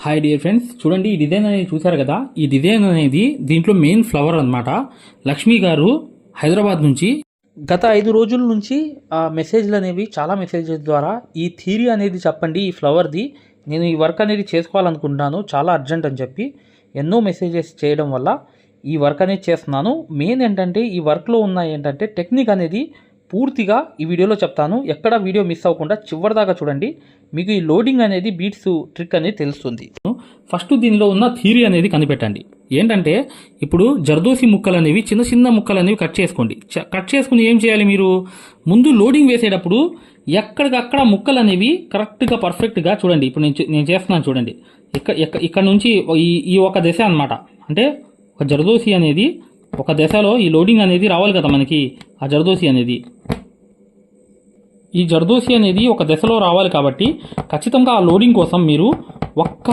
Hi dear friends, చూడండి ఈ design అనేది చూసారు కదా. ఈ డిజైన్ అనేది దీంట్లో మెయిన్ ఫ్లవర్ అన్నమాట. లక్ష్మి గారు హైదరాబాద్ నుంచి గత 5 రోజుల నుంచి మెసేజ్లు అనేవి చాలా మెసేజెస్ ద్వారా ఈ థియరీ అనేది చెప్పండి, ఈ ఫ్లవర్ది నేను ఈ వర్క్ అనేది చేసుకోవాలనుకుంటున్నాను, చాలా అర్జెంట్ అని చెప్పి ఎన్నో మెసేజెస్ చేయడం వల్ల ఈ వర్క్ అనేది చేస్తున్నాను. మెయిన్ ఏంటంటే ఈ వర్క్లో ఉన్న ఏంటంటే టెక్నిక్ అనేది పూర్తిగా ఈ వీడియోలో చెప్తాను. ఎక్కడ వీడియో మిస్ అవ్వకుండా చివరి దాకా చూడండి, మీకు ఈ లోడింగ్ అనేది బీట్స్ ట్రిక్ అనేది తెలుస్తుంది. ఫస్ట్ దీనిలో ఉన్న థియరీ అనేది కనిపెట్టండి. ఏంటంటే ఇప్పుడు జర్దోసి ముక్కలు అనేవి చిన్న చిన్న ముక్కలు అనేవి కట్ చేసుకోండి. కట్ చేసుకుని ఏం చేయాలి, మీరు ముందు లోడింగ్ వేసేటప్పుడు ఎక్కడికక్కడ ముక్కలు అనేవి కరెక్ట్గా పర్ఫెక్ట్గా చూడండి. ఇప్పుడు నేను చేస్తున్నాను చూడండి. ఇక్కడ నుంచి ఈ ఒక దశ అనమాట. అంటే ఒక జర్దోసి అనేది ఒక దశలో ఈ లోడింగ్ అనేది రావాలి కదా మనకి. ఆ జర్దోసి అనేది ఈ జర్దోసి అనేది ఒక దశలో రావాలి కాబట్టి ఖచ్చితంగా ఆ లోడింగ్ కోసం మీరు ఒక్క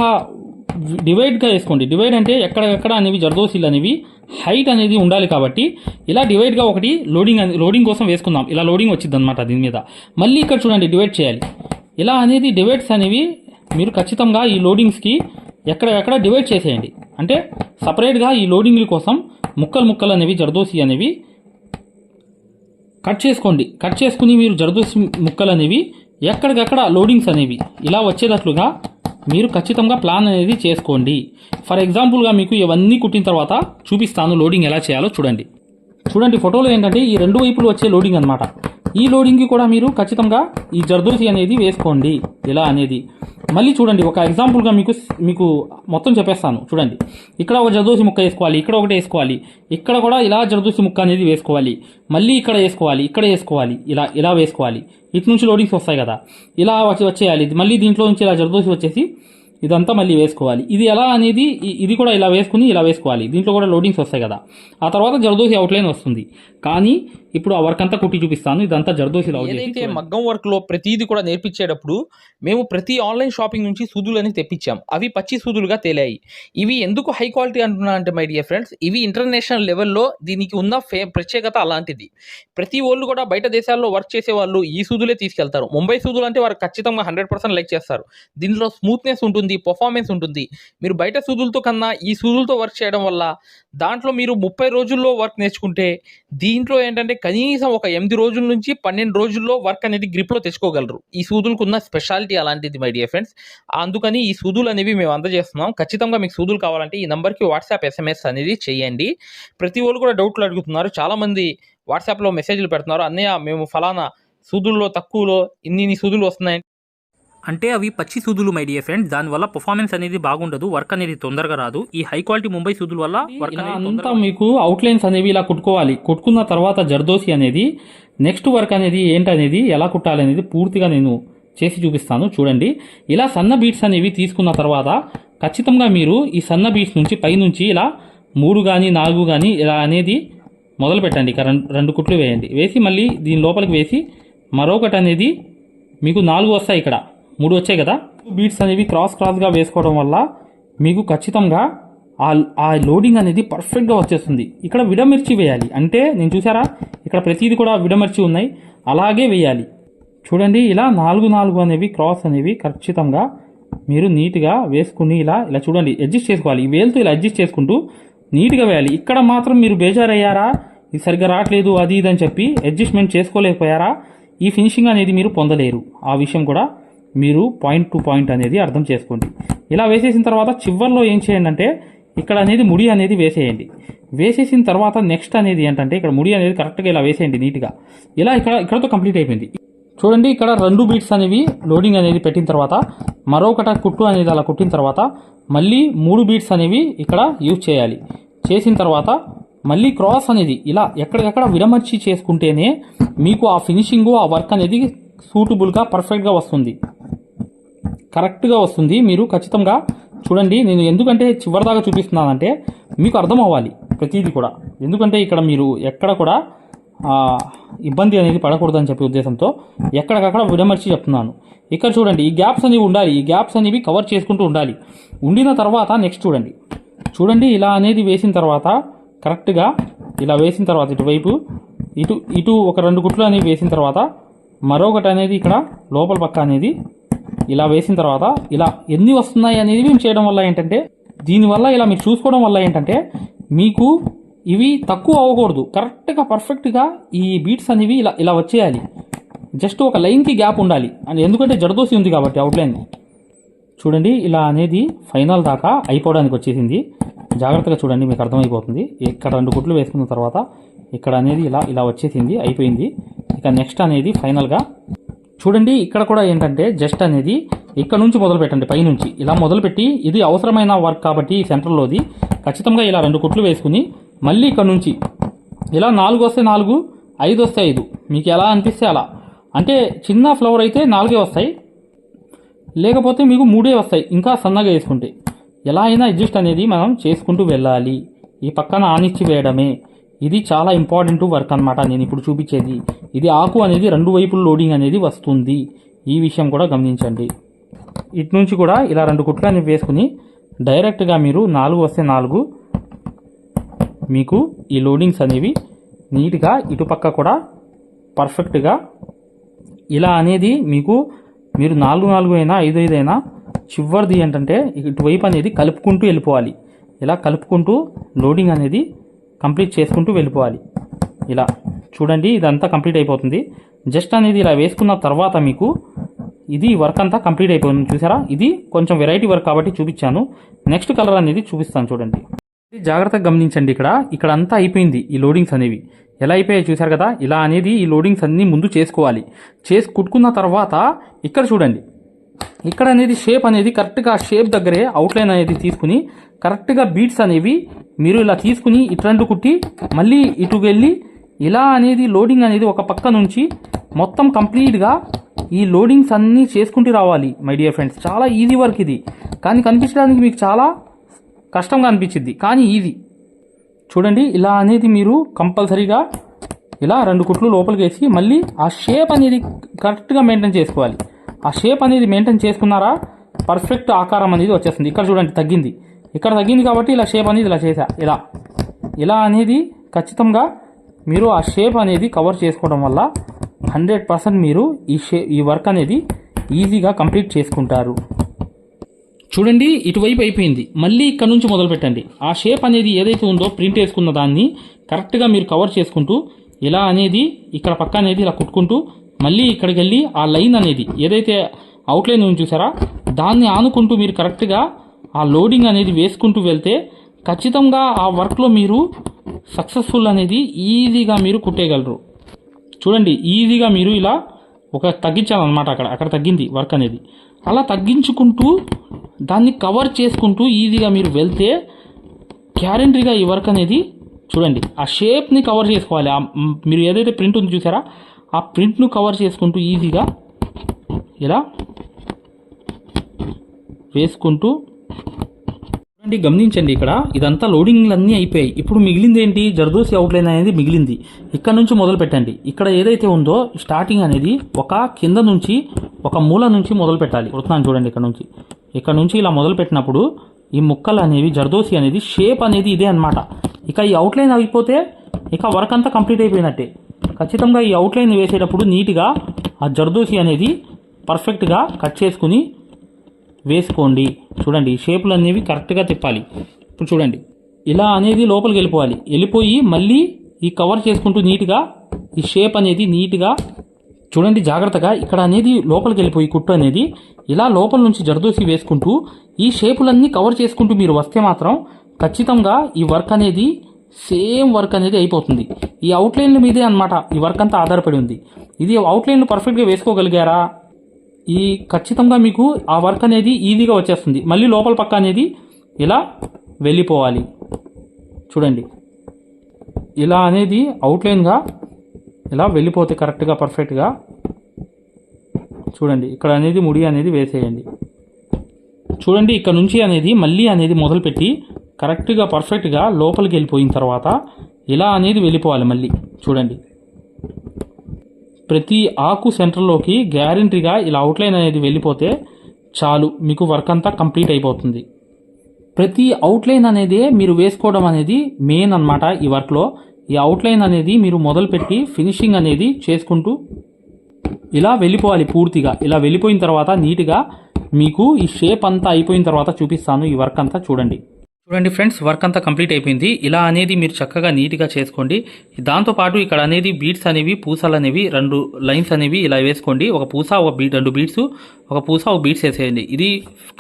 డివైడ్గా వేసుకోండి. డివైడ్ అంటే ఎక్కడెక్కడ అనేవి జర్దోసీలు అనేవి హైట్ అనేది ఉండాలి కాబట్టి ఇలా డివైడ్గా ఒకటి లోడింగ్ కోసం వేసుకుందాం. ఇలా లోడింగ్ వచ్చింది అనమాట దీని మీద. మళ్ళీ ఇక్కడ చూడండి డివైడ్ చేయాలి. ఇలా అనేది డివైడ్స్ అనేవి మీరు ఖచ్చితంగా ఈ లోడింగ్స్కి ఎక్కడెక్కడ డివైడ్ చేసేయండి. అంటే సపరేట్గా ఈ లోడింగ్ల కోసం ముక్కలు అనేవి జర్దోసి అనేవి కట్ చేసుకోండి. కట్ చేసుకుని మీరు జర్దోసి ముక్కలు అనేవి ఎక్కడికక్కడ లోడింగ్స్ అనేవి ఇలా వచ్చేటట్లుగా మీరు ఖచ్చితంగా ప్లాన్ అనేది చేసుకోండి. ఫర్ ఎగ్జాంపుల్గా మీకు ఇవన్నీ కుట్టిన తర్వాత చూపిస్తాను లోడింగ్ ఎలా చేయాలో చూడండి. ఫోటోలో ఏంటంటే ఈ రెండు వైపులు వచ్చే లోడింగ్ అనమాట. ఈ లోడింగ్కి కూడా మీరు ఖచ్చితంగా ఈ జర్దోసి అనేది వేసుకోండి ఇలా అనేది. మళ్ళీ చూడండి, ఒక ఎగ్జాంపుల్గా మీకు మొత్తం చెప్పేస్తాను చూడండి. ఇక్కడ ఒక జర్దోసి ముక్క వేసుకోవాలి, ఇక్కడ ఒకటి వేసుకోవాలి, ఇక్కడ కూడా ఇలా జర్దోసి ముక్క అనేది వేసుకోవాలి, మళ్ళీ ఇక్కడ వేసుకోవాలి, ఇలా వేసుకోవాలి. ఇటు నుంచి లోడింగ్స్ వస్తాయి కదా, ఇలా వచ్చేయాలి. మళ్ళీ దీంట్లో నుంచి ఇలా జర్దోసి వచ్చేసి ఇదంతా మళ్ళీ వేసుకోవాలి. ఇది ఎలా అనేది ఇది కూడా ఇలా వేసుకోవాలి. దీంట్లో కూడా లోడింగ్స్ వస్తాయి కదా. ఆ తర్వాత జర్దోసి అవుట్లైన్ వస్తుంది. కానీ ఇప్పుడు ఆ వర్క్ అంతా కుట్టి చూపిస్తాను. ఇదంతా జర్దోసి. ఏదైతే మగ్గం వర్క్లో ప్రతిదీ కూడా నేర్పించేటప్పుడు మేము ప్రతి ఆన్లైన్ షాపింగ్ నుంచి సూదులని తెప్పించాం. అవి పచ్చి సూదులుగా తేలాయి. ఇవి ఎందుకు హై క్వాలిటీ అంటున్నా అంటే మై డియర్ ఫ్రెండ్స్, ఇవి ఇంటర్నేషనల్ లెవెల్లో దీనికి ఉన్న ప్రత్యేకత అలాంటిది. ప్రతి వాళ్ళు కూడా బయట దేశాల్లో వర్క్ చేసే వాళ్ళు ఈ సూదులే తీసుకెళ్తారు. ముంబై సూదులు అంటే వారు ఖచ్చితంగా 100% లైక్ చేస్తారు. దీనిలో స్మూత్నెస్ ఉంటుంది, పర్ఫార్మెన్స్ ఉంటుంది. మీరు బయట సూదులతో కన్నా ఈ సూదులతో వర్క్ చేయడం వల్ల దాంట్లో మీరు 30 రోజుల్లో వర్క్ నేర్చుకుంటే దీంట్లో ఏంటంటే కనీసం ఒక 8 రోజుల నుంచి 12 రోజుల్లో వర్క్ అనేది గ్రిప్లో తెచ్చుకోగలరు. ఈ సూదులకు ఉన్న స్పెషాలిటీ అలాంటిది మై డియర్ ఫ్రెండ్స్. అందుకని ఈ సూదులు అనేవి మేము అందజేస్తున్నాం. ఖచ్చితంగా మీకు సూదులు కావాలంటే ఈ నెంబర్కి వాట్సాప్ SMS అనేది చేయండి. ప్రతి వాళ్ళు కూడా డౌట్లు అడుగుతున్నారు. చాలామంది వాట్సాప్లో మెసేజ్లు పెడుతున్నారు, అన్నయ్య మేము ఫలానా సూదుల్లో తక్కువలో ఇన్ని సూదులు వస్తున్నాయి అంటే అవి పచ్చి సూదులు మై డియర్ ఫ్రెండ్స్. దానివల్ల పర్ఫార్మెన్స్ అనేది బాగుండదు, వర్క్ అనేది తొందరగా రాదు. ఈ హై క్వాలిటీ ముంబై సూదుల వల్ల వర్క్ అంతా మీకు అవుట్లైన్స్ అనేవి ఇలా కుట్టుకోవాలి. కుట్టుకున్న తర్వాత జర్దోసి అనేది నెక్స్ట్ వర్క్ అనేది ఏంటనేది ఎలా కుట్టాలి అనేది పూర్తిగా నేను చేసి చూపిస్తాను చూడండి. ఇలా సన్న బీట్స్ అనేవి తీసుకున్న తర్వాత ఖచ్చితంగా మీరు ఈ సన్న బీట్స్ నుంచి పైనుంచి ఇలా 3 కానీ 4 కానీ ఇలా అనేది మొదలు పెట్టండి. ఇక 2 కుట్లు వేయండి. వేసి మళ్ళీ దీని లోపలికి వేసి మరొకటి అనేది మీకు 4 వస్తాయి, ఇక్కడ 3 వచ్చాయి కదా. బీట్స్ అనేవి క్రాస్గా వేసుకోవడం వల్ల మీకు ఖచ్చితంగా ఆ లోడింగ్ అనేది పర్ఫెక్ట్గా వచ్చేస్తుంది. ఇక్కడ విడమిర్చి వేయాలి. అంటే నేను చూసారా, ఇక్కడ ప్రతిదీ కూడా విడమిర్చి ఉన్నాయి, అలాగే వేయాలి. చూడండి, ఇలా 4 అనేవి క్రాస్ అనేవి ఖచ్చితంగా మీరు నీట్గా వేసుకుని ఇలా చూడండి అడ్జస్ట్ చేసుకోవాలి. ఈ వేలుతో ఇలా అడ్జస్ట్ చేసుకుంటూ నీట్గా వేయాలి. ఇక్కడ మాత్రం మీరు బేజారయ్యారా, ఇది సరిగ్గా రావట్లేదు అది ఇది అని చెప్పి అడ్జస్ట్మెంట్ చేసుకోలేకపోయారా, ఈ ఫినిషింగ్ అనేది మీరు పొందలేరు. ఆ విషయం కూడా మీరు పాయింట్ టు పాయింట్ అనేది అర్థం చేసుకోండి. ఇలా వేసేసిన తర్వాత చివర్లో ఏం చేయండి అంటే ఇక్కడ అనేది ముడి అనేది వేసేయండి. వేసేసిన తర్వాత నెక్స్ట్ అనేది ఏంటంటే ఇక్కడ ముడి అనేది కరెక్ట్గా ఇలా వేసేయండి నీట్గా. ఇలా ఇక్కడతో కంప్లీట్ అయిపోయింది. చూడండి, ఇక్కడ 2 బీట్స్ అనేవి లోడింగ్ అనేది పెట్టిన తర్వాత మరొకట కుట్టు అనేది అలా కుట్టిన తర్వాత మళ్ళీ 3 బీట్స్ అనేవి ఇక్కడ యూజ్ చేయాలి. చేసిన తర్వాత మళ్ళీ క్రాస్ అనేది ఇలా ఎక్కడికక్కడ విడమర్చి చేసుకుంటేనే మీకు ఆ ఫినిషింగ్ ఆ వర్క్ అనేది సూటబుల్గా పర్ఫెక్ట్గా వస్తుంది, కరెక్ట్గా వస్తుంది. మీరు ఖచ్చితంగా చూడండి. నేను ఎందుకంటే చివరిదాకా చూపిస్తున్నానంటే మీకు అర్థం అవ్వాలి ప్రతిదీ కూడా. ఎందుకంటే ఇక్కడ మీరు ఎక్కడ కూడా ఇబ్బంది అనేది పడకూడదని చెప్పే ఉద్దేశంతో ఎక్కడికక్కడ విడమర్చి చెప్తున్నాను. ఇక్కడ చూడండి, ఈ గ్యాప్స్ అనేవి ఉండాలి. ఈ గ్యాప్స్ అనేవి కవర్ చేసుకుంటూ ఉండాలి. ఉండిన తర్వాత నెక్స్ట్ చూడండి ఇలా అనేది వేసిన తర్వాత కరెక్ట్గా ఇలా వేసిన తర్వాత ఇటువైపు ఇటు ఒక 2 కుట్లు అనేవి వేసిన తర్వాత మరొకటి అనేది ఇక్కడ లోపల పక్క అనేది ఇలా వేసిన తర్వాత ఇలా ఎన్ని వస్తున్నాయి అనేది మేము చేయడం వల్ల ఏంటంటే, దీనివల్ల ఇలా మీరు చూసుకోవడం వల్ల ఏంటంటే మీకు ఇవి తక్కువ అవ్వకూడదు, కరెక్ట్గా పర్ఫెక్ట్గా ఈ బీట్స్ అనేవి ఇలా ఇలా వచ్చేయాలి. జస్ట్ ఒక లైన్కి గ్యాప్ ఉండాలి అని, ఎందుకంటే జరదోసి ఉంది కాబట్టి అవుట్లైన్. చూడండి ఇలా అనేది ఫైనల్ దాకా అయిపోవడానికి వచ్చేసింది. జాగ్రత్తగా చూడండి, మీకు అర్థమైపోతుంది. ఇక్కడ 2 కుట్లు వేసుకున్న తర్వాత ఇక్కడ అనేది ఇలా ఇలా వచ్చేసింది, అయిపోయింది. ఇక నెక్స్ట్ అనేది ఫైనల్గా చూడండి, ఇక్కడ కూడా ఏంటంటే జస్ట్ అనేది ఇక్కడ నుంచి మొదలు పెట్టండి, పైనుంచి ఇలా మొదలుపెట్టి, ఇది అవసరమైన వర్క్ కాబట్టి సెంటర్లోది ఖచ్చితంగా ఇలా 2 కుట్లు వేసుకుని మళ్ళీ ఇక్కడ నుంచి ఇలా 4 వస్తే 4, 5 వస్తే 5, మీకు ఎలా అనిపిస్తే అలా. అంటే చిన్న ఫ్లవర్ అయితే 4 వస్తాయి, లేకపోతే మీకు 3 వస్తాయి ఇంకా సన్నగా వేసుకుంటే. ఎలా అయినా అడ్జస్ట్ అనేది మనం చేసుకుంటూ వెళ్ళాలి. ఈ పక్కన ఆనిచ్చి వేయడమే ఇది చాలా ఇంపార్టెంట్ వర్క్ అనమాట. నేను ఇప్పుడు చూపించేది ఇది ఆకు అనేది 2 వైపులు లోడింగ్ అనేది వస్తుంది, ఈ విషయం కూడా గమనించండి. ఇటు నుంచి కూడా ఇలా 2 కుట్లు అనేవి వేసుకుని డైరెక్ట్గా మీరు 4 వస్తే 4 మీకు ఈ లోడింగ్స్ అనేవి నీట్గా ఇటుపక్క కూడా పర్ఫెక్ట్గా ఇలా అనేది మీకు మీరు 4 అయినా 5 అయినా చివరిది ఏంటంటే ఇటువైపు అనేది కలుపుకుంటూ వెళ్ళిపోవాలి. ఇలా కలుపుకుంటూ లోడింగ్ అనేది కంప్లీట్ చేసుకుంటూ వెళ్ళిపోవాలి. ఇలా చూడండి, ఇదంతా కంప్లీట్ అయిపోతుంది. జస్ట్ అనేది ఇలా వేసుకున్న తర్వాత మీకు ఇది వర్క్ అంతా కంప్లీట్ అయిపోయింది. చూసారా, ఇది కొంచెం వెరైటీ వర్క్ కాబట్టి చూపించాను. నెక్స్ట్ కలర్ అనేది చూపిస్తాను చూడండి. జాగ్రత్తగా గమనించండి, ఇక్కడ అంతా అయిపోయింది. ఈ లోడింగ్స్ అనేవి ఎలా అయిపోయాయి చూసారు కదా. ఇలా అనేది ఈ లోడింగ్స్ అన్నీ ముందు చేసుకోవాలి. చేసి కుట్టుకున్న తర్వాత ఇక్కడ చూడండి, ఇక్కడ అనేది షేప్ అనేది కరెక్ట్గా షేప్ దగ్గరే అవుట్లైన్ అనేది తీసుకుని కరెక్ట్గా బీట్స్ అనేవి మీరు ఇలా తీసుకుని ఇటు 2 కుట్టి మళ్ళీ ఇటు వెళ్ళి ఇలా అనేది లోడింగ్ అనేది ఒక పక్క నుంచి మొత్తం కంప్లీట్గా ఈ లోడింగ్స్ అన్నీ చేసుకుంటూ రావాలి. మై డియర్ ఫ్రెండ్స్, చాలా ఈజీ వర్క్ ఇది, కానీ కనిపించడానికి మీకు చాలా కష్టంగా అనిపించింది, కానీ ఈజీ. చూడండి, ఇలా అనేది మీరు కంపల్సరీగా ఇలా 2 కుట్లు లోపలికి వేసి మళ్ళీ ఆ షేప్ అనేది కరెక్ట్గా మెయింటైన్ చేసుకోవాలి. ఆ షేప్ అనేది మెయింటైన్ చేసుకున్నారా పర్ఫెక్ట్ ఆకారం అనేది వచ్చేస్తుంది. ఇక్కడ చూడండి తగ్గింది, ఇక్కడ తగ్గింది కాబట్టి ఇలా షేప్ అనేది ఇలా చేసా. ఇలా అనేది ఖచ్చితంగా మీరు ఆ షేప్ అనేది కవర్ చేసుకోవడం వల్ల 100% మీరు ఈ వర్క్ అనేది ఈజీగా కంప్లీట్ చేసుకుంటారు. చూడండి, ఇటువైపు అయిపోయింది. మళ్ళీ ఇక్కడ నుంచి మొదలు పెట్టండి. ఆ షేప్ అనేది ఏదైతే ఉందో ప్రింట్ వేసుకున్న దాన్ని కరెక్ట్గా మీరు కవర్ చేసుకుంటూ ఇలా అనేది ఇక్కడ పక్క అనేది ఇలా కుట్టుకుంటూ మళ్ళీ ఇక్కడికి వెళ్ళి ఆ లైన్ అనేది ఏదైతే అవుట్లైన్ ఉంది చూసారా, దాన్ని ఆనుకుంటూ మీరు కరెక్ట్గా ఆ లోడింగ్ అనేది వేసుకుంటూ వెళ్తే ఖచ్చితంగా ఆ వర్క్లో మీరు సక్సెస్ఫుల్ అనేది ఈజీగా మీరు కుట్టేయగలరు. చూడండి, ఈజీగా మీరు ఇలా ఒక తగ్గించాలన్నమాట, అక్కడ తగ్గింది వర్క్ అనేది. అలా తగ్గించుకుంటూ దాన్ని కవర్ చేసుకుంటూ ఈజీగా మీరు వెళ్తే గ్యారెంటీగా ఈ వర్క్ అనేది చూడండి ఆ షేప్ని కవర్ చేసుకోవాలి. మీరు ఏదైతే ప్రింట్ ఉంది చూసారా, ఆ ప్రింట్ను కవర్ చేసుకుంటూ ఈజీగా ఇలా వేసుకుంటూ చూడండి. గమనించండి, ఇక్కడ ఇదంతా లోడింగ్లు అన్నీ అయిపోయాయి. ఇప్పుడు మిగిలింది ఏంటి, జర్దోసి అవుట్లైన్ అనేది మిగిలింది. ఇక్కడ నుంచి మొదలు పెట్టండి. ఇక్కడ ఏదైతే ఉందో స్టార్టింగ్ అనేది ఒక కింద నుంచి ఒక మూల నుంచి మొదలు పెట్టాలి. కొడుతున్నాను చూడండి, ఇక్కడ నుంచి ఇలా మొదలు పెట్టినప్పుడు ఈ ముక్కలు అనేవి జర్దోసి అనేది షేప్ అనేది ఇదే అన్నమాట. ఇక ఈ అవుట్లైన్ అయిపోతే ఇక వర్క్ అంతా కంప్లీట్ అయిపోయినట్టే. ఖచ్చితంగా ఈ అవుట్లైన్ వేసేటప్పుడు నీట్గా ఆ జర్దోసి అనేది పర్ఫెక్ట్గా కట్ చేసుకుని వేసుకోండి. చూడండి, షేపులు అనేవి కరెక్ట్గా తిప్పాలి. ఇప్పుడు చూడండి, ఇలా అనేది లోపలికి వెళ్ళిపోయి మళ్ళీ ఈ కవర్ చేసుకుంటూ నీట్గా ఈ షేప్ అనేది నీట్గా చూడండి జాగ్రత్తగా. ఇక్కడ అనేది లోపలికి వెళ్ళిపోయి కుట్టు అనేది ఇలా లోపల నుంచి జర్దోసి వేసుకుంటూ ఈ షేపులన్నీ కవర్ చేసుకుంటూ మీరు వస్తే మాత్రం ఖచ్చితంగా ఈ వర్క్ అనేది సేమ్ వర్క్ అనేది అయిపోతుంది. ఈ అవుట్లైన్ల మీదే అన్నమాట ఈ వర్క్ అంతా ఆధారపడి ఉంది. ఇది అవుట్లైన్లు పర్ఫెక్ట్గా వేసుకోగలిగారా, ఈ ఖచ్చితంగా మీకు ఆ వర్క్ అనేది ఈజీగా వచ్చేస్తుంది. మళ్ళీ లోపల పక్క అనేది ఇలా వెళ్ళిపోవాలి. చూడండి, ఇలా అనేది అవుట్లైన్గా ఇలా వెళ్ళిపోతే కరెక్ట్గా పర్ఫెక్ట్గా చూడండి. ఇక్కడ అనేది ముడి అనేది వేసేయండి. చూడండి, ఇక్కడ నుంచి అనేది మళ్ళీ అనేది మొదలుపెట్టి కరెక్ట్గా పర్ఫెక్ట్గా లోపలికి వెళ్ళిపోయిన తర్వాత ఇలా అనేది వెళ్ళిపోవాలి. మళ్ళీ చూడండి, ప్రతి ఆకు సెంటర్లోకి గ్యారెంటీగా ఇలా అవుట్లైన్ అనేది వెళ్ళిపోతే చాలు, మీకు వర్క్ అంతా కంప్లీట్ అయిపోతుంది. ప్రతి అవుట్లైన్ అనేది మీరు వేసుకోవడం అనేది మెయిన్ అన్నమాట ఈ వర్క్లో. ఈ అవుట్లైన్ అనేది మీరు మొదలుపెట్టి ఫినిషింగ్ అనేది చేసుకుంటూ ఇలా వెళ్ళిపోవాలి పూర్తిగా. ఇలా వెళ్ళిపోయిన తర్వాత నీట్గా మీకు ఈ షేప్ అంతా అయిపోయిన తర్వాత చూపిస్తాను. ఈ వర్క్ అంతా చూడండి ఫ్రెండ్స్, వర్క్ అంతా కంప్లీట్ అయిపోయింది. ఇలా అనేది మీరు చక్కగా నీట్గా చేసుకోండి. దాంతోపాటు ఇక్కడ అనేది బీడ్స్ అనేవి, పూసలు అనేవి 2 లైన్స్ అనేవి ఇలా వేసుకోండి. ఒక పూస, ఒక బీడ్, 2 బీడ్స్, ఒక పూస, ఒక బీడ్స్ వేసేయండి. ఇది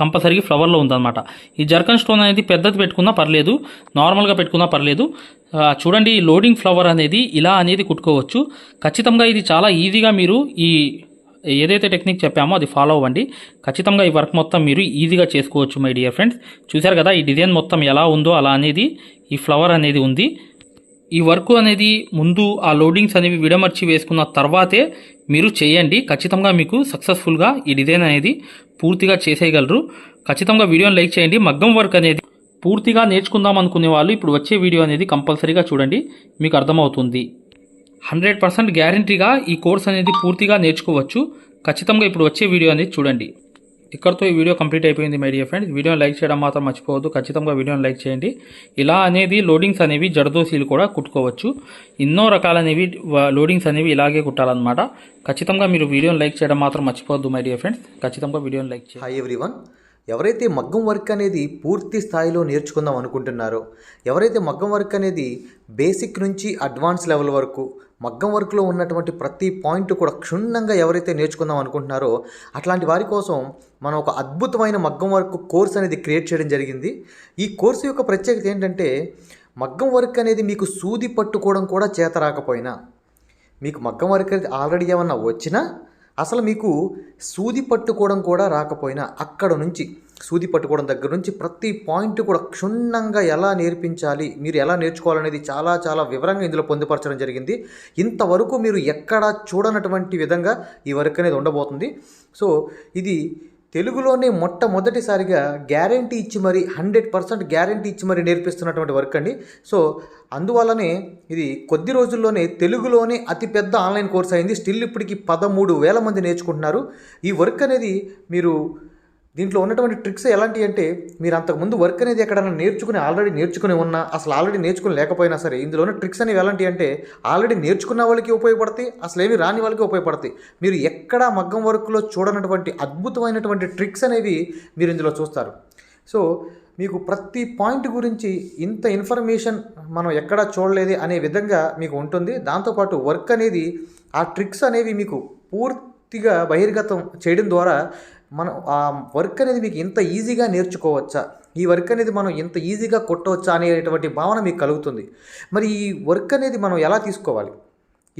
కంపల్సరీగా ఫ్లవర్లో ఉందన్నమాట. ఈ జర్కన్ స్టోన్ అనేది పెద్దది పెట్టుకున్నా పర్లేదు, నార్మల్గా పెట్టుకున్నా పర్లేదు. చూడండి, లోడింగ్ ఫ్లవర్ అనేది ఇలా అనేది కుట్టుకోవచ్చు. ఖచ్చితంగా ఇది చాలా ఈజీగా మీరు ఈ ఏదైతే టెక్నిక్ చెప్పామో అది ఫాలో అవ్వండి. ఖచ్చితంగా ఈ వర్క్ మొత్తం మీరు ఈజీగా చేసుకోవచ్చు మై డియర్ ఫ్రెండ్స్. చూశారు కదా, ఈ డిజైన్ మొత్తం ఎలా ఉందో అలా అనేది ఈ ఫ్లవర్ అనేది ఉంది. ఈ వర్క్ అనేది ముందు ఆ లోడింగ్స్ అనేవి విడమర్చి వేసుకున్న తర్వాతే మీరు చేయండి. ఖచ్చితంగా మీకు సక్సెస్ఫుల్గా ఈ డిజైన్ అనేది పూర్తిగా చేసేయగలరు. ఖచ్చితంగా వీడియోని లైక్ చేయండి. మగ్గం వర్క్ అనేది పూర్తిగా నేర్చుకుందాం అనుకునే వాళ్ళు ఇప్పుడు వచ్చే వీడియో అనేది కంపల్సరీగా చూడండి, మీకు అర్థమవుతుంది. 100% గ్యారంటీగా ఈ కోర్స్ అనేది పూర్తిగా నేర్చుకోవచ్చు. ఖచ్చితంగా ఇప్పుడు వచ్చే వీడియో అనేది చూడండి. ఇక్కడితో ఈ వీడియో కంప్లీట్ అయిపోయింది మై డియర్ ఫ్రెండ్స్. వీడియోని లైక్ చేయడం మాత్రం మర్చిపోవద్దు. ఖచ్చితంగా వీడియోని లైక్ చేయండి. ఇలా అనేది లోడింగ్స్ అనేవి జర్దోసీలు కూడా కుట్టుకోవచ్చు. ఎన్నో రకాలనేవి లోడింగ్స్ అనేవి ఇలాగే కుట్టాలన్నమాట. ఖచ్చితంగా మీరు వీడియోని లైక్ చేయడం మాత్రం మర్చిపోవద్దు మై డియర్ ఫ్రెండ్స్. ఖచ్చితంగా వీడియోని లైక్ చేయండి. Hi everyone. ఎవరైతే మగ్గం వర్క్ అనేది పూర్తి స్థాయిలో నేర్చుకుందాం అనుకుంటున్నారో, ఎవరైతే మగ్గం వర్క్ అనేది బేసిక్ నుంచి అడ్వాన్స్ లెవెల్ వరకు మగ్గం వర్క్లో ఉన్నటువంటి ప్రతి పాయింట్ కూడా క్షుణ్ణంగా ఎవరైతే నేర్చుకుందాం అనుకుంటున్నారో అట్లాంటి వారి కోసం మనం ఒక అద్భుతమైన మగ్గం వర్క్ కోర్స్ అనేది క్రియేట్ చేయడం జరిగింది. ఈ కోర్సు యొక్క ప్రత్యేకత ఏంటంటే, మగ్గం వర్క్ అనేది మీకు సూది పట్టుకోవడం కూడా చేత రాకపోయినా, మీకు మగ్గం వర్క్ అనేది ఆల్రెడీ ఏమన్నా వచ్చినా, అసలు మీకు సూది పట్టుకోవడం కూడా రాకపోయినా, అక్కడ నుంచి సూది పట్టుకోవడం దగ్గర నుంచి ప్రతి పాయింట్ కూడా క్షుణ్ణంగా ఎలా నేర్పించాలి, మీరు ఎలా నేర్చుకోవాలనేది చాలా చాలా వివరంగా ఇందులో పొందుపరచడం జరిగింది. ఇంతవరకు మీరు ఎక్కడా చూడనటువంటి విధంగా ఈ వర్క్ అనేది ఉండబోతుంది. సో ఇది తెలుగులోనే మొట్టమొదటిసారిగా గ్యారంటీ ఇచ్చి మరి 100% గ్యారంటీ ఇచ్చి మరి నేర్పిస్తున్నటువంటి వర్క్ అండి. సో అందువల్లనే ఇది కొద్ది రోజుల్లోనే తెలుగులోనే అతిపెద్ద ఆన్లైన్ కోర్స్ అయింది. స్టిల్ ఇప్పటికి 13,000 మంది నేర్చుకుంటున్నారు. ఈ వర్క్ అనేది మీరు దీంట్లో ఉన్నటువంటి ట్రిక్స్ ఎలాంటివి అంటే, మీరు అంతకుముందు వర్క్ అనేది ఎక్కడైనా ఆల్రెడీ నేర్చుకుని ఉన్నా, అసలు ఆల్రెడీ నేర్చుకుని లేకపోయినా సరే, ఇందులో ఉన్న ట్రిక్స్ అనేవి ఎలాంటివి అంటే ఆల్రెడీ నేర్చుకున్న వాళ్ళకి ఉపయోగపడతాయి, అసలు ఏమి రాని వాళ్ళకి ఉపయోగపడతాయి. మీరు ఎక్కడా మగ్గం వర్క్లో చూడనటువంటి అద్భుతమైనటువంటి ట్రిక్స్ అనేవి మీరు ఇందులో చూస్తారు. సో మీకు ప్రతి పాయింట్ గురించి ఇంత ఇన్ఫర్మేషన్ మనం ఎక్కడా చూడలేదు అనే విధంగా మీకు ఉంటుంది. దాంతోపాటు వర్క్ అనేది ఆ ట్రిక్స్ అనేవి మీకు పూర్తిగా బహిర్గతం చేయడం ద్వారా మనం ఆ వర్క్ అనేది మీకు ఇంత ఈజీగా నేర్చుకోవచ్చా, ఈ వర్క్ అనేది మనం ఇంత ఈజీగా కొట్టవచ్చా అనేటువంటి భావన మీకు కలుగుతుంది. మరి ఈ వర్క్ అనేది మనం ఎలా తీసుకోవాలి,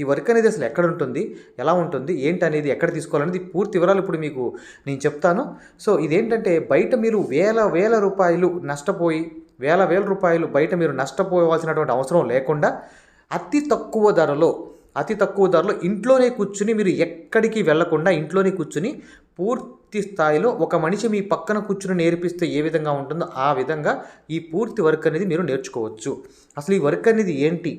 ఈ వర్క్ అనేది అసలు ఎక్కడ ఉంటుంది, ఎలా ఉంటుంది, ఏంటి అనేది ఎక్కడ తీసుకోవాలనేది పూర్తి వివరాలు ఇప్పుడు మీకు నేను చెప్తాను. సో ఇదేంటంటే, బయట మీరు వేల రూపాయలు నష్టపోయి, వేల రూపాయలు బయట మీరు నష్టపోవాల్సినటువంటి అవసరం లేకుండా అతి తక్కువ ధరలో ఇంట్లోనే కూర్చుని, మీరు ఎక్కడికి వెళ్లకుండా ఇంట్లోనే కూర్చుని పూర్తి స్థాయిలో ఒక మనిషి మీ పక్కన కూర్చుని నేర్పిస్తే ఏ విధంగా ఉంటుందో ఆ విధంగా ఈ పూర్తి వర్క్ అనేది మీరు నేర్చుకోవచ్చు. అసలు ఈ వర్క్ అనేది ఏంటి,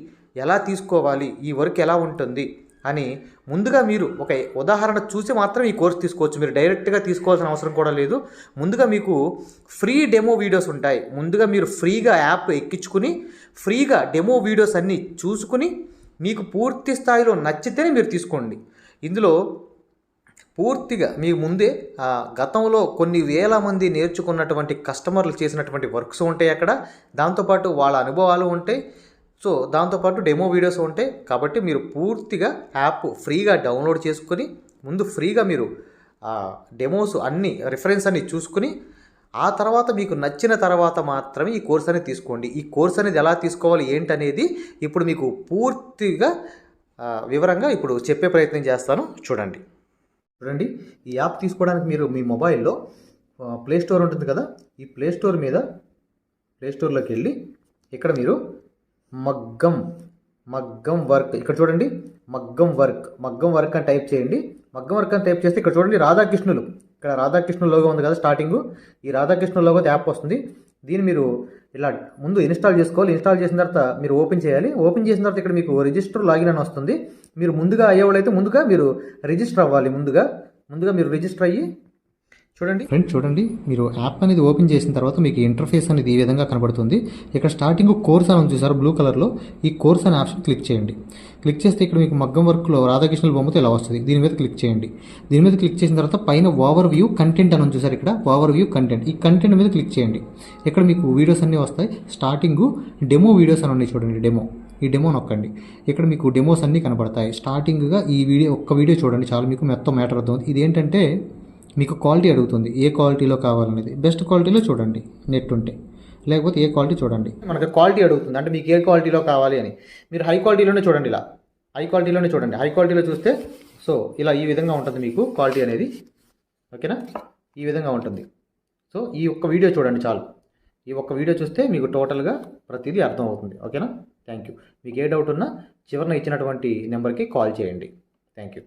ఎలా తీసుకోవాలి, ఈ వర్క్ ఎలా ఉంటుంది అని ముందుగా మీరు ఒక ఉదాహరణ చూసి మాత్రం ఈ కోర్స్ తీసుకోవచ్చు. మీరు డైరెక్ట్గా తీసుకోవాల్సిన అవసరం కూడా లేదు. ముందుగా మీకు ఫ్రీ డెమో వీడియోస్ ఉంటాయి. ముందుగా మీరు ఫ్రీగా యాప్ ఎక్కించుకుని ఫ్రీగా డెమో వీడియోస్ అన్నీ చూసుకుని మీకు పూర్తి స్థాయిలో నచ్చితేనే మీరు తీసుకోండి. ఇందులో పూర్తిగా మీ ముందే గతంలో కొన్ని వేల మంది నేర్చుకున్నటువంటి కస్టమర్లు చేసినటువంటి వర్క్స్ ఉంటాయి అక్కడ. దాంతోపాటు వాళ్ళ అనుభవాలు ఉంటాయి. సో దాంతోపాటు డెమో వీడియోస్ ఉంటాయి. కాబట్టి మీరు పూర్తిగా యాప్ ఫ్రీగా డౌన్లోడ్ చేసుకొని ముందు ఫ్రీగా మీరు డెమోస్ అన్నీ రిఫరెన్స్ అన్నీ చూసుకుని ఆ తర్వాత మీకు నచ్చిన తర్వాత మాత్రమే ఈ కోర్స్ అనేది తీసుకోండి. ఈ కోర్స్ అనేది ఎలా తీసుకోవాలి ఏంటనేది ఇప్పుడు మీకు పూర్తిగా వివరంగా ఇప్పుడు చెప్పే ప్రయత్నం చేస్తాను. చూడండి. ఈ యాప్ తీసుకోవడానికి మీరు మీ మొబైల్లో ప్లే స్టోర్ ఉంటుంది కదా, ఈ ప్లే స్టోర్లోకి వెళ్ళి ఇక్కడ మీరు మగ్గం వర్క్, ఇక్కడ చూడండి, మగ్గం వర్క్ అని టైప్ చేయండి. మగ్గం వర్క్ అని టైప్ చేస్తే ఇక్కడ చూడండి రాధాకృష్ణులు, ఇక్కడ రాధాకృష్ణుల లోగో ఉంది కదా స్టార్టింగు, ఈ రాధాకృష్ణుల లోగో యాప్ వస్తుంది. దీన్ని మీరు ఇలా ముందు ఇన్స్టాల్ చేసుకోవాలి. ఇన్స్టాల్ చేసిన తర్వాత మీరు ఓపెన్ చేయాలి. ఓపెన్ చేసిన తర్వాత ఇక్కడ మీకు రిజిస్టర్ లాగిన్ అని వస్తుంది. మీరు ముందుగా అయ్యేవాళ్ళైతే ముందుగా మీరు రిజిస్టర్ అవ్వాలి. ముందుగా మీరు రిజిస్టర్ అయ్యి చూడండి ఫ్రెండ్స్, చూడండి మీరు యాప్ అనేది ఓపెన్ చేసిన తర్వాత మీకు ఇంటర్ఫేస్ అనేది ఈ విధంగా కనబడుతుంది. ఇక్కడ స్టార్టింగ్ కోర్స్ అని చూసారు బ్లూ కలర్లో, ఈ కోర్స్ అనే ఆప్షన్ క్లిక్ చేయండి. క్లిక్ చేస్తే ఇక్కడ మీకు మగ్గం వర్క్లో రాధాకృష్ణుల బొమ్మతో ఇలా వస్తుంది. దీని మీద క్లిక్ చేయండి. దీని మీద క్లిక్ చేసిన తర్వాత పైన ఓవర్ వ్యూ కంటెంట్ అని చూసారు, ఇక్కడ ఓవర్ వ్యూ కంటెంట్, ఈ కంటెంట్ మీద క్లిక్ చేయండి. ఇక్కడ మీకు వీడియోస్ అన్నీ వస్తాయి. స్టార్టింగ్ డెమో వీడియోస్ అని ఉన్నాయి చూడండి, డెమో, ఈ డెమో నొక్కండి. ఇక్కడ మీకు డెమోస్ అన్నీ కనబడతాయి. స్టార్టింగ్గా ఈ వీడియో ఒక్క వీడియో చూడండి చాలు, మీకు మొత్తం మ్యాటర్ అవుతుంది. ఇది ఏంటంటే మీకు క్వాలిటీ అడుగుతుంది, ఏ క్వాలిటీలో కావాలనేది. బెస్ట్ క్వాలిటీలో చూడండి నెట్ ఉంటే, లేకపోతే ఏ క్వాలిటీ చూడండి. మనకి క్వాలిటీ అడుగుతుంది, అంటే మీకు ఏ క్వాలిటీలో కావాలి అని. మీరు హై క్వాలిటీలోనే చూడండి, ఇలా హై క్వాలిటీలోనే చూడండి. హై క్వాలిటీలో చూస్తే సో ఇలా ఈ విధంగా ఉంటుంది మీకు క్వాలిటీ అనేది, ఓకేనా, ఈ విధంగా ఉంటుంది. సో ఈ ఒక్క వీడియో చూడండి చాలు. ఈ ఒక్క వీడియో చూస్తే మీకు టోటల్గా ప్రతిదీ అర్థం అవుతుంది, ఓకేనా. Thank you. మీకు ఏ డౌట్ ఉన్నా చివరిన ఇచ్చినటువంటి నెంబర్కి కాల్ చేయండి. Thank you.